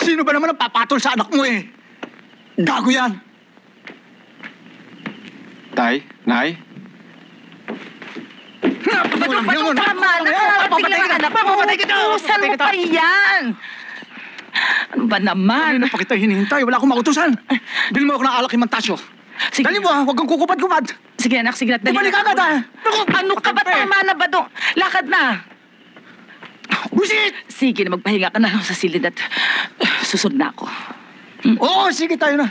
Sino ba naman ang papatol sa anak mo eh? Gago yan! Tay, Nay, Tama na, nakarating lang ang anak mo. Utusan mo pa yan. Ano ba naman? Ano na pa kita hinihintay? Wala akong mautusan. Bilhin mo ako ng alak kay Mantasyo. Sige. Dali mo ha, huwag kang kukupad-kupad. Sige anak, sige. Bumalik ka agad ha. Ano ka ba? Tama na ba to? Lakad na. Busit! Sige na, magpahinga ka na sa silid at susunod na ako. Oo, sige tayo na.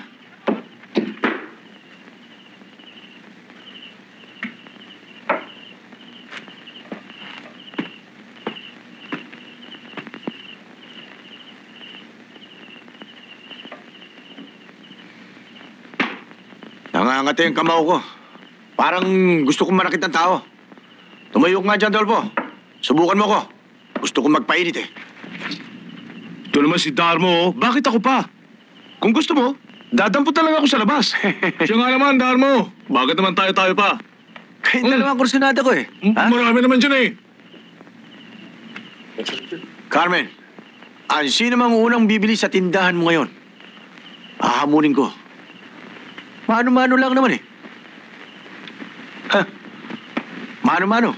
Nangangati ang kamao ko. Parang gusto kong manakit ng tao. Tumayo ka nga dyan, Dolfo. Subukan mo ko. Gusto kong magpainit eh. Ito naman si Darmo, oh. Bakit ako pa? Kung gusto mo, dadampot na lang ako sa labas. Siya nga naman, Darmo. Bakit naman tayo-tayo pa? Kayo na naman kursunada ko eh. Ha? Marami naman dyan eh. Carmen, ang sino mang unang bibili sa tindahan mo ngayon? Hahamunin ko. Mano-mano lang naman eh. Ha? Mano-mano.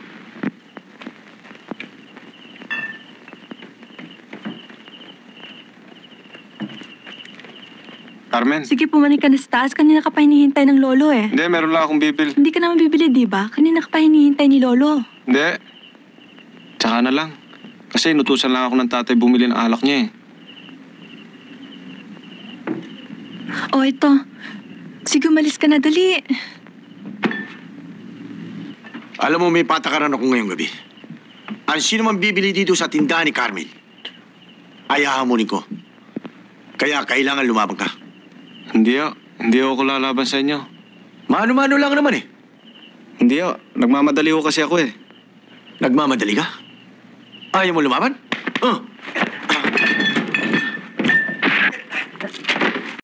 Carmen. Sige, pumanik ka na sa taas. Kanina ka pa hinihintay ng lolo eh. Hindi, meron lang akong bibili. Hindi ka naman bibili, di ba? Kanina ka pa hinihintay ni lolo. Hindi. Tsaka na lang. Kasi inutusan lang ako ng tatay bumili ng alak niya eh. O, ito. Sige, umalis ka na, dali. Alam mo, may patakaran ako ngayong gabi. Ang sino mang bibili dito sa tindahan ni Carmel, ay hahamunin ko. Kaya kailangan lumabang ka. Hindi ako lalaban sa inyo. Mano-mano lang naman eh. Hindi nagmamadali ko kasi ako eh. Nagmamadali ka? Ayaw mo lumaban?